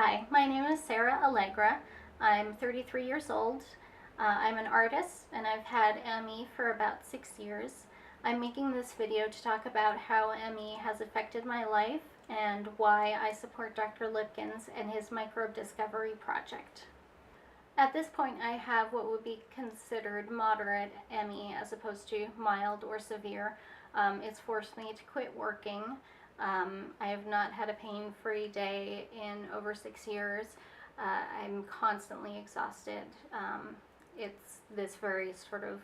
Hi, my name is Sarah Allegra. I'm 33 years old. I'm an artist and I've had ME for about 6 years. I'm making this video to talk about how ME has affected my life and why I support Dr. Lipkins and his microbe discovery project. At this point, I have what would be considered moderate ME as opposed to mild or severe. It's forced me to quit working. I have not had a pain-free day in over 6 years. I'm constantly exhausted. It's this very sort of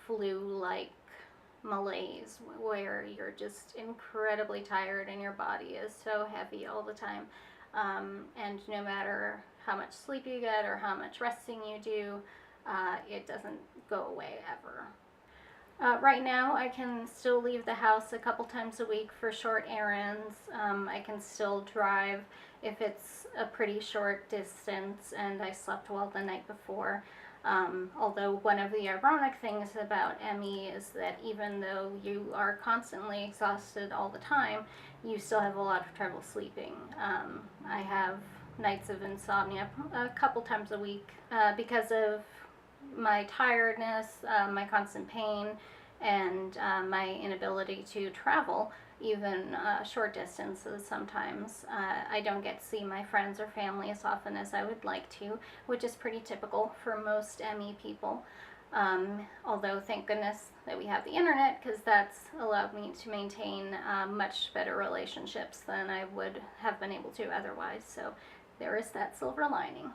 flu-like malaise where you're just incredibly tired and your body is so heavy all the time. And no matter how much sleep you get or how much resting you do, it doesn't go away ever. Right now I can still leave the house a couple times a week for short errands. I can still drive if it's a pretty short distance and I slept well the night before. Although one of the ironic things about ME is that even though you are constantly exhausted all the time, you still have a lot of trouble sleeping. I have nights of insomnia a couple times a week because of my tiredness, my constant pain, and my inability to travel, even short distances sometimes. I don't get to see my friends or family as often as I would like to, which is pretty typical for most ME people. Although thank goodness that we have the internet, because that's allowed me to maintain much better relationships than I would have been able to otherwise. So there is that silver lining.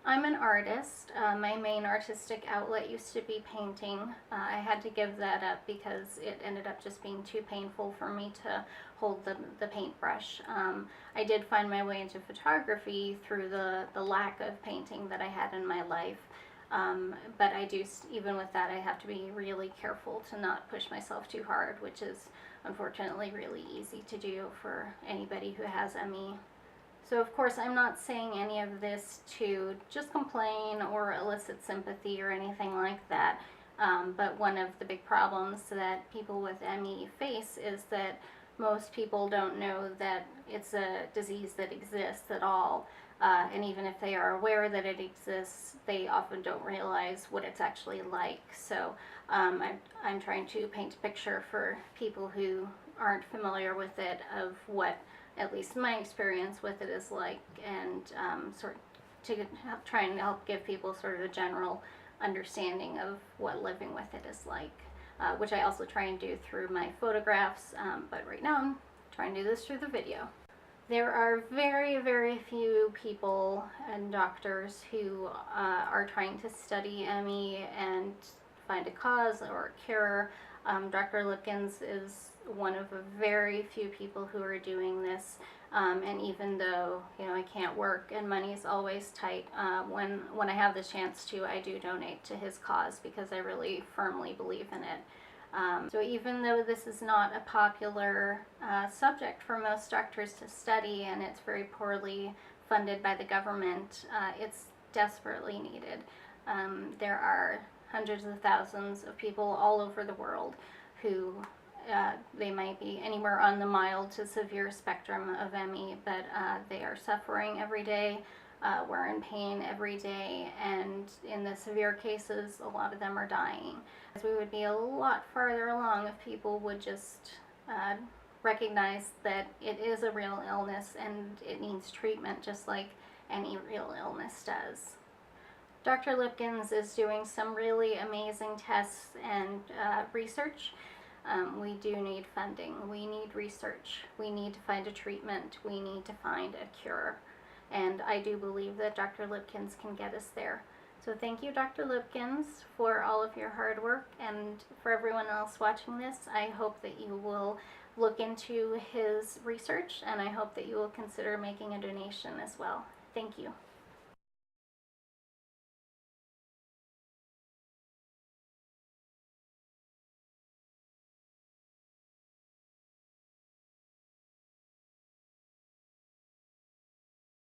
I'm an artist. My main artistic outlet used to be painting. I had to give that up because it ended up just being too painful for me to hold the paintbrush. I did find my way into photography through the lack of painting that I had in my life. But I do, even with that, I have to be really careful to not push myself too hard, which is unfortunately really easy to do for anybody who has ME. So of course I'm not saying any of this to just complain or elicit sympathy or anything like that, but one of the big problems that people with ME face is that most people don't know that it's a disease that exists at all, and even if they are aware that it exists, they often don't realize what it's actually like. So I'm trying to paint a picture for people who aren't familiar with it of what at least my experience with it is like, and sort of to try and help give people sort of a general understanding of what living with it is like, which I also try and do through my photographs, but right now I'm trying to do this through the video. There are very, very few people and doctors who are trying to study ME and find a cause or a cure. Dr. Lipkins is one of a very few people who are doing this, and even though I can't work and money is always tight, when I have the chance to, I do donate to his cause because I really firmly believe in it. So even though this is not a popular subject for most doctors to study and it's very poorly funded by the government, it's desperately needed. There are hundreds of thousands of people all over the world who they might be anywhere on the mild to severe spectrum of ME, but they are suffering every day. We're in pain every day, and in the severe cases, a lot of them are dying. We would be a lot farther along if people would just recognize that it is a real illness and it needs treatment just like any real illness does. Dr. Lipkins is doing some really amazing tests and research. We do need funding. We need research. We need to find a treatment. We need to find a cure. And I do believe that Dr. Lipkins can get us there. So thank you, Dr. Lipkins, for all of your hard work, and for everyone else watching this, I hope that you will look into his research, and I hope that you will consider making a donation as well. Thank you.